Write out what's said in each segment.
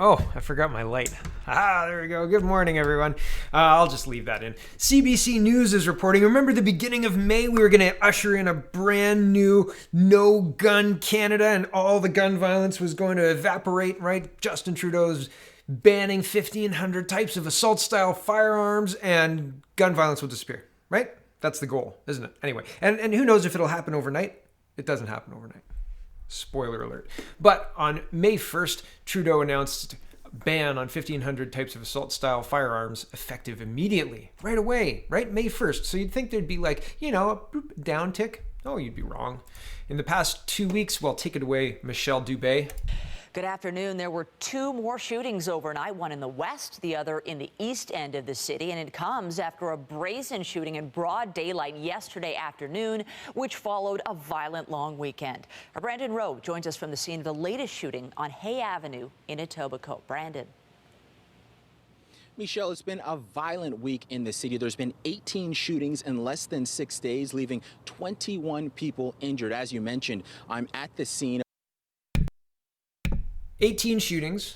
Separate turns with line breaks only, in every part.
Oh, I forgot my light. There we go. Good morning, everyone. I'll just leave that in. CBC News is reporting. Remember the beginning of May, we were going to usher in a brand new no gun Canada and all the gun violence was going to evaporate, right? Justin Trudeau's banning 1,500 types of assault-style firearms and gun violence will disappear, right? That's the goal, isn't it? Anyway, and who knows if it'll happen overnight? It doesn't happen overnight. Spoiler alert. But on May 1st, Trudeau announced a ban on 1,500 types of assault-style firearms effective immediately, right away, right? May 1st. So you'd think there'd be like, a down tick. Oh, you'd be wrong. In the past 2 weeks, well, take it away, Michelle Dubé.
Good afternoon. There were two more shootings overnight, one in the west, the other in the east end of the city. And it comes after a brazen shooting in broad daylight yesterday afternoon, which followed a violent long weekend. Our Brandon Rowe joins us from the scene of the latest shooting on Hay Avenue in Etobicoke. Brandon.
Michelle, it's been a violent week in the city. There's been 18 shootings in less than 6 days, leaving 21 people injured. As you mentioned, I'm at the scene.
18 shootings,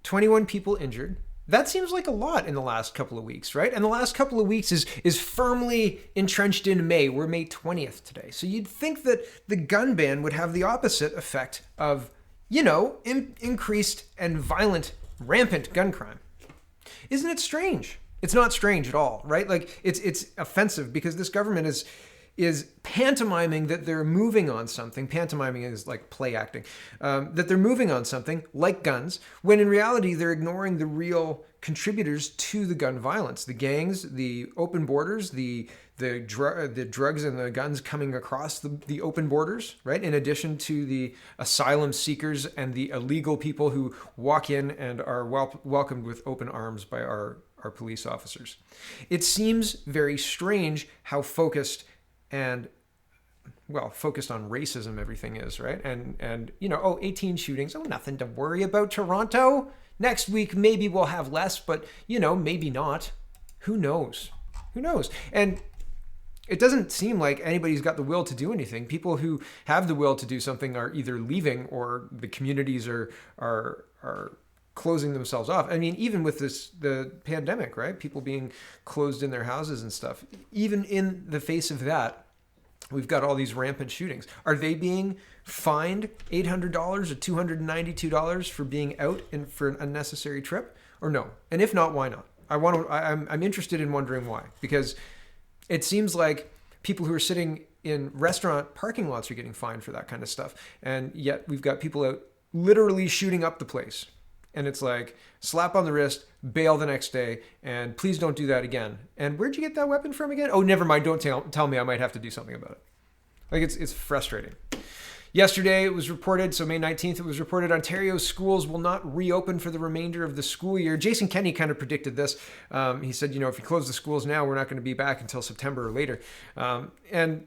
21 people injured. That seems like a lot in the last couple of weeks, right? And the last couple of weeks is firmly entrenched in May. We're May 20th today. So you'd think that the gun ban would have the opposite effect of, increased and violent, rampant gun crime. Isn't it strange? It's not strange at all, right? Like it's offensive because this government is pantomiming that they're moving on something. Pantomiming is like play acting. That they're moving on something like guns, when in reality they're ignoring the real contributors to the gun violence: the gangs, the open borders, the drugs and the guns coming across the open borders, right? In addition to the asylum seekers and the illegal people who walk in and are welcomed with open arms by our police officers. It seems very strange how focused on racism everything is, right? And 18 shootings, nothing to worry about. Toronto, next week maybe we'll have less, but maybe not. Who knows? And it doesn't seem like anybody's got the will to do anything. People who have the will to do something are either leaving or the communities are closing themselves off. I mean, even with the pandemic, right? People being closed in their houses and stuff. Even in the face of that, we've got all these rampant shootings. Are they being fined $800 or $292 for being out and for an unnecessary trip, or no? And if not, why not? I'm interested in wondering why, because it seems like people who are sitting in restaurant parking lots are getting fined for that kind of stuff, and yet we've got people out literally shooting up the place. And it's like, slap on the wrist, bail the next day, and please don't do that again. And where'd you get that weapon from again? Oh, never mind. Don't tell me. I might have to do something about it. Like, it's frustrating. Yesterday, it was reported, so May 19th, it was reported Ontario schools will not reopen for the remainder of the school year. Jason Kenney kind of predicted this. He said, if you close the schools now, we're not going to be back until September or later. And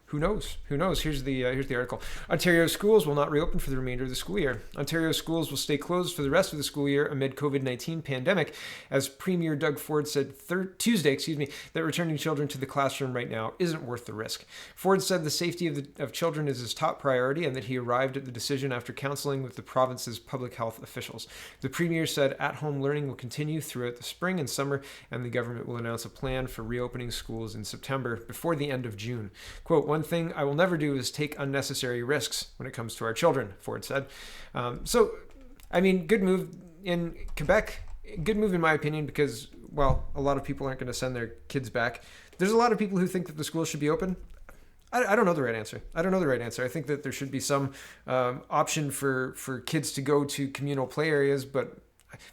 who knows? Here's the article. Ontario schools will not reopen for the remainder of the school year. Ontario schools will stay closed for the rest of the school year amid COVID-19 pandemic, as Premier Doug Ford said Tuesday, that returning children to the classroom right now isn't worth the risk. Ford said the safety of children is his top priority and that he arrived at the decision after counseling with the province's public health officials. The Premier said at-home learning will continue throughout the spring and summer, and the government will announce a plan for reopening schools in September before the end of June. Quote, "One thing I will never do is take unnecessary risks when it comes to our children," Ford said. Good move in Quebec. Good move in my opinion because, well, a lot of people aren't going to send their kids back. There's a lot of people who think that the schools should be open. I don't know the right answer. I think that there should be some option for kids to go to communal play areas, but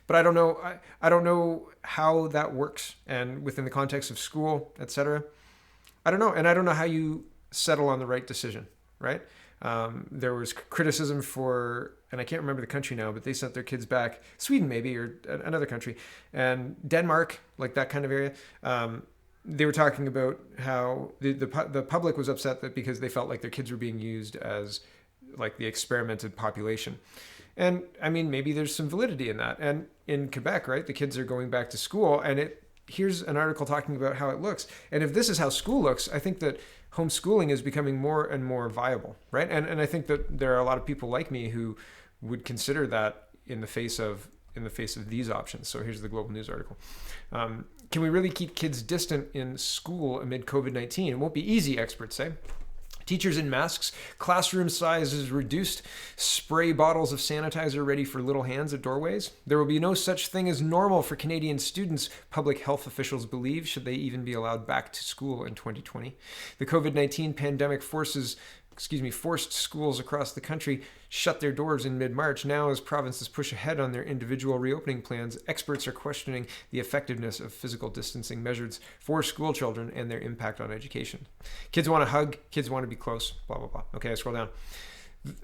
I don't know. I don't know how that works and within the context of school, etc. I don't know. And I don't know how you settle on the right decision, right? There was criticism for, and I can't remember the country now, but they sent their kids back, Sweden maybe, or another country, and Denmark, like that kind of area. They were talking about how the public was upset that because they felt like their kids were being used as like the experimented population. And I mean, maybe there's some validity in that. And in Quebec, right, the kids are going back to school, and here's an article talking about how it looks. And if this is how school looks, I think that homeschooling is becoming more and more viable, right? And I think that there are a lot of people like me who would consider that in the face of these options. So here's the Global News article. Can we really keep kids distant in school amid COVID-19? It won't be easy, experts say. Teachers in masks, classroom sizes reduced, spray bottles of sanitizer ready for little hands at doorways. There will be no such thing as normal for Canadian students, public health officials believe, should they even be allowed back to school in 2020. The COVID-19 pandemic forced schools across the country shut their doors in mid-March. Now, as provinces push ahead on their individual reopening plans, experts are questioning the effectiveness of physical distancing measures for school children and their impact on education. Kids want to hug, kids want to be close, blah, blah, blah. Okay, I scroll down.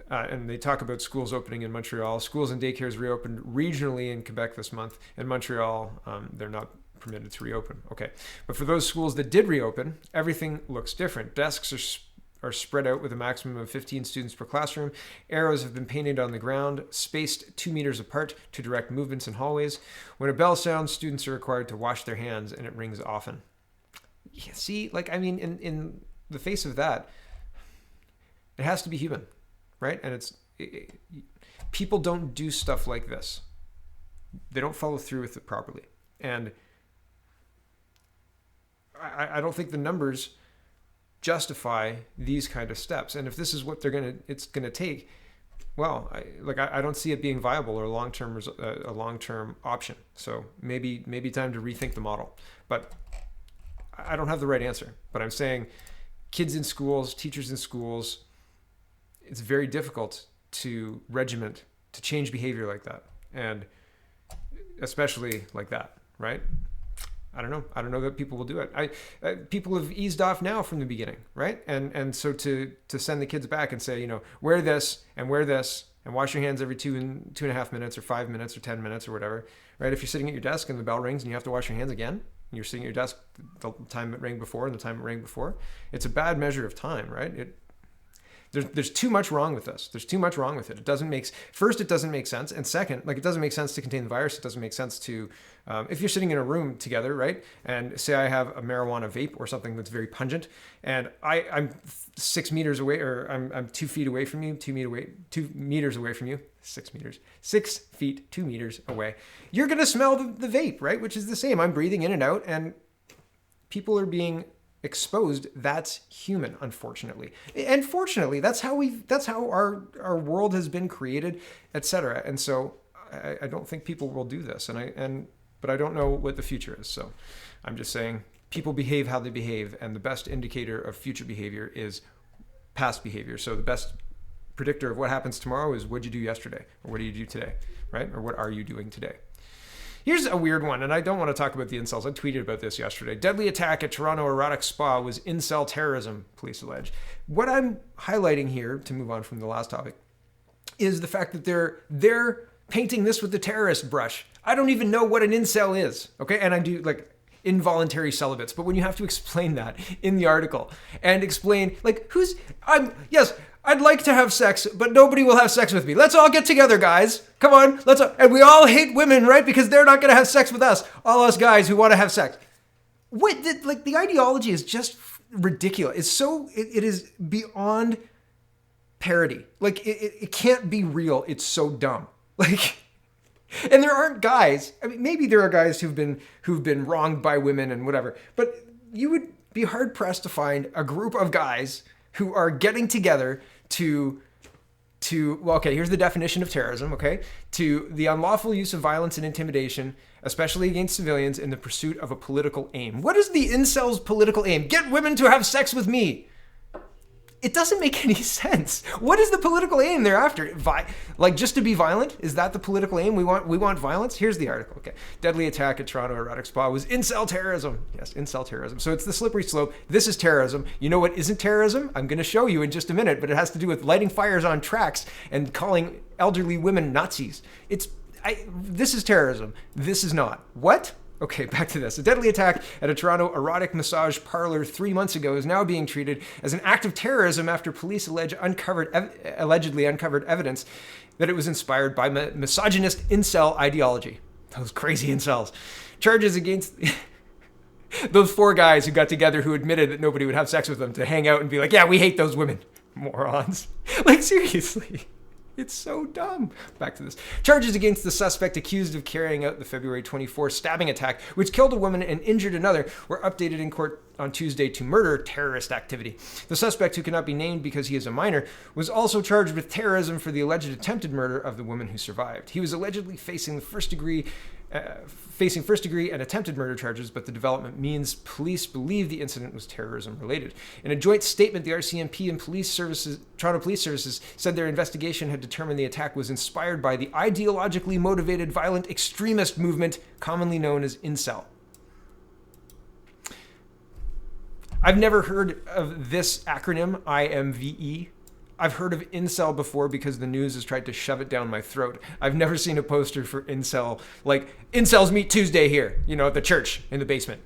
And they talk about schools opening in Montreal. Schools and daycares reopened regionally in Quebec this month. In Montreal, they're not permitted to reopen. Okay, but for those schools that did reopen, everything looks different. Desks are spread out with a maximum of 15 students per classroom. Arrows have been painted on the ground, spaced 2 meters apart to direct movements in hallways. When a bell sounds, students are required to wash their hands, and it rings often. Yeah, see, in the face of that, it has to be human, right? And people don't do stuff like this. They don't follow through with it properly. And I don't think the numbers justify these kind of steps. And if this is what it's gonna take, well, I don't see it being viable or a long-term option. So maybe time to rethink the model. But I don't have the right answer. But I'm saying kids in schools, teachers in schools, it's very difficult to regiment, to change behavior like that. And especially like that, right? I don't know that people will do it. People have eased off now from the beginning, right? And so to send the kids back and say, wear this and wash your hands every 2.5 minutes or 5 minutes or 10 minutes or whatever, right? If you're sitting at your desk and the bell rings and you have to wash your hands again, and you're sitting at your desk the time it rang before and the time it rang before, it's a bad measure of time, right? There's too much wrong with this. There's too much wrong with it. It doesn't make sense. And second, it doesn't make sense to contain the virus. It doesn't make sense to, if you're sitting in a room together, right? And say I have a marijuana vape or something that's very pungent, and I'm 6 meters away, or I'm 2 feet away from you, 2 meters away from you, 6 meters, 6 feet, 2 meters away. You're going to smell the vape, right? Which is the same. I'm breathing in and out, and people are being exposed. That's human, unfortunately. And fortunately, that's how our world has been created, etc. And so I don't think people will do this. But I don't know what the future is. So I'm just saying people behave how they behave, and the best indicator of future behavior is past behavior. So the best predictor of what happens tomorrow is what did you do yesterday, or what do you do today, right? Or what are you doing today? Here's a weird one, and I don't want to talk about the incels. I tweeted about this yesterday. Deadly attack at Toronto erotic spa was incel terrorism, police allege. What I'm highlighting here, to move on from the last topic, is the fact that they're painting this with the terrorist brush. I don't even know what an incel is, okay? And I do, involuntary celibates. But when you have to explain that in the article and explain, I'd like to have sex, but nobody will have sex with me. Let's all get together, guys. Come on, and we all hate women, right? Because they're not going to have sex with us. All us guys who want to have sex. The ideology is just ridiculous. It is beyond parody. It can't be real. It's so dumb. And there aren't guys. I mean, maybe there are guys who've been wronged by women and whatever, but you would be hard pressed to find a group of guys who are getting together here's the definition of terrorism, okay? To the unlawful use of violence and intimidation, especially against civilians, in the pursuit of a political aim. What is the incel's political aim? Get women to have sex with me. It doesn't make any sense. What is the political aim they're after? Just to be violent? Is that the political aim? We want violence? Here's the article. Okay. Deadly attack at Toronto erotic spa was incel terrorism. Yes, incel terrorism. So it's the slippery slope. This is terrorism. You know what isn't terrorism? I'm going to show you in just a minute, but it has to do with lighting fires on tracks and calling elderly women Nazis. This is terrorism. This is not. What? Okay, back to this. A deadly attack at a Toronto erotic massage parlor 3 months ago is now being treated as an act of terrorism after police allegedly uncovered evidence that it was inspired by misogynist incel ideology. Those crazy incels. Charges against those 4 guys who got together who admitted that nobody would have sex with them to hang out and be like, yeah, we hate those women. Morons. Seriously. It's so dumb. Back to this. Charges against the suspect accused of carrying out the February 24 stabbing attack, which killed a woman and injured another, were updated in court on Tuesday to murder terrorist activity. The suspect, who cannot be named because he is a minor, was also charged with terrorism for the alleged attempted murder of the woman who survived. He was allegedly facing first degree and attempted murder charges, but the development means police believe the incident was terrorism related. In a joint statement, the RCMP and Toronto Police Services said their investigation had determined the attack was inspired by the ideologically motivated violent extremist movement commonly known as Incel. I've never heard of this acronym, IMVE. I've heard of Incel before because the news has tried to shove it down my throat. I've never seen a poster for Incel, like, Incels meet Tuesday here, at the church in the basement.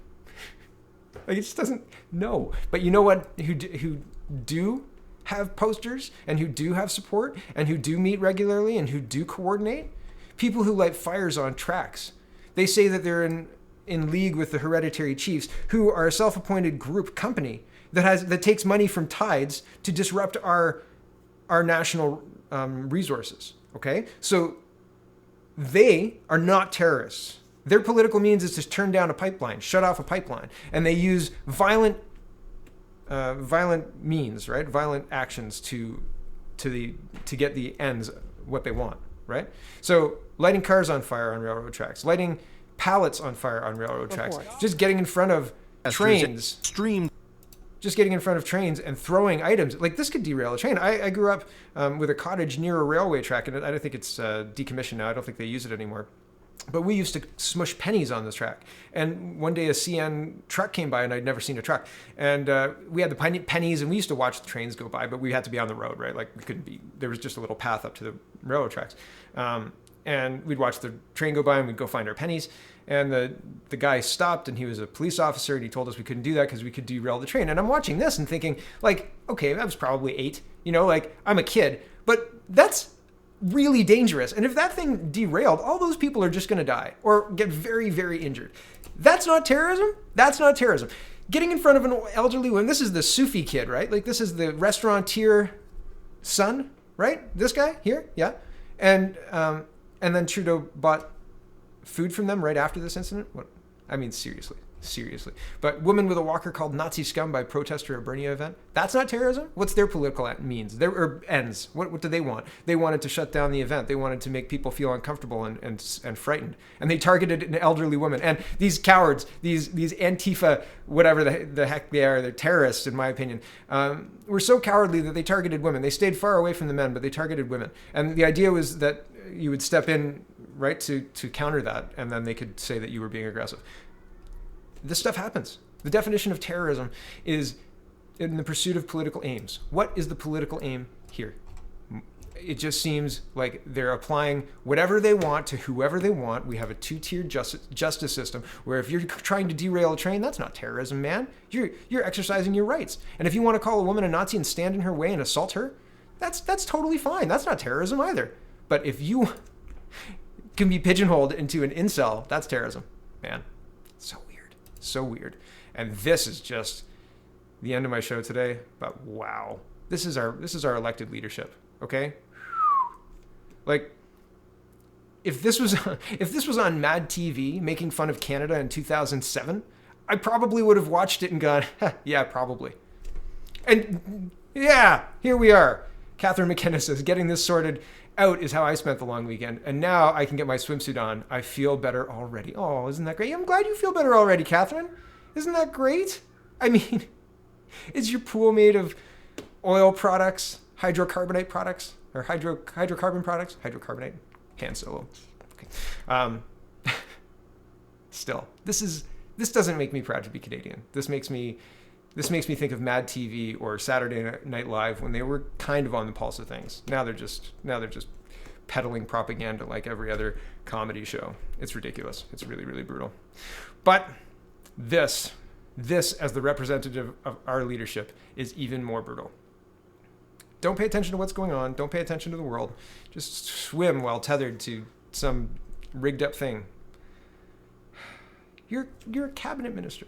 Like, it just doesn't, no. But you know what, who do have posters and who do have support and who do meet regularly and who do coordinate? People who light fires on tracks. They say that they're in league with the Hereditary Chiefs, who are a self-appointed group company that takes money from tides to disrupt our national resources, okay? So they are not terrorists. Their political means is to turn down a pipeline, shut off a pipeline, and they use violent means, right? Violent actions to get the ends what they want, right? So lighting cars on fire on railroad tracks, lighting pallets on fire on railroad tracks, just getting in front of trains. Just getting in front of trains and throwing items. Like, this could derail a train. I grew up with a cottage near a railway track, and I don't think it's decommissioned now. I don't think they use it anymore. But we used to smush pennies on this track. And one day a CN truck came by, and I'd never seen a truck. And we had the pennies, and we used to watch the trains go by, but we had to be on the road, right? Like, we couldn't be, there was just a little path up to the railroad tracks. And we'd watch the train go by, and we'd go find our pennies. And the guy stopped, and he was a police officer, and he told us we couldn't do that because we could derail the train. And I'm watching this and thinking, like, okay, I was probably 8, like, I'm a kid, but that's really dangerous. And if that thing derailed, all those people are just going to die or get very, very injured. That's not terrorism. That's not terrorism. Getting in front of an elderly woman, this is the Sufi kid, right? Like, this is the restaurateur son, right? This guy here, yeah. And then Trudeau bought food from them right after this incident? What? I mean, seriously. But woman with a walker called Nazi scum by protester at Bernia event? That's not terrorism? What's their political means? Or ends? What do they want? They wanted to shut down the event. They wanted to make people feel uncomfortable and frightened. And they targeted an elderly woman. And these cowards, these Antifa, whatever the heck they are, they're terrorists in my opinion, were so cowardly that they targeted women. They stayed far away from the men, but they targeted women. And the idea was that you would step in, right, to counter that, and then they could say that you were being aggressive. This stuff happens. The definition of terrorism is in the pursuit of political aims. What is the political aim here? It just seems like they're applying whatever they want to whoever they want. We have a two-tiered justice system where if you're trying to derail a train, that's not terrorism, man. You're exercising your rights. And if you want to call a woman a Nazi and stand in her way and assault her, that's totally fine. That's not terrorism either. But if you can be pigeonholed into an incel, that's terrorism, man. So weird. And this is just the end of my show today. But wow, this is our elected leadership. Okay, like if this was on Mad TV making fun of Canada in 2007, I probably would have watched it and gone, yeah, probably. And yeah, here we are. Catherine McKenna says, getting this sorted out is how I spent the long weekend. And now I can get my swimsuit on. I feel better already. Oh, isn't that great? I'm glad you feel better already, Catherine. Isn't that great? I mean, is your pool made of oil products, hydrocarbonate products, or hydrocarbon products? Hydrocarbonate. Han Solo. Okay. Still, this doesn't make me proud to be Canadian. This makes me think of Mad TV or Saturday Night Live when they were kind of on the pulse of things. Now they're just peddling propaganda like every other comedy show. It's ridiculous. It's really, really brutal. But this as the representative of our leadership is even more brutal. Don't pay attention to what's going on. Don't pay attention to the world. Just swim while tethered to some rigged up thing. You're a cabinet minister.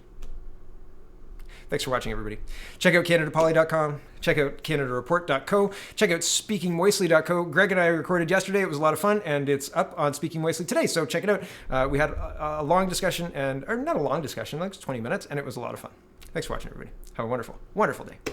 Thanks for watching, everybody. Check out CanadaPoly.com. Check out CanadaReport.co. Check out SpeakingMoistly.co. Greg and I recorded yesterday. It was a lot of fun, and it's up on Speaking Moistly today. So check it out. We had a long discussion, or not a long discussion, like 20 minutes, and it was a lot of fun. Thanks for watching, everybody. Have a wonderful, wonderful day.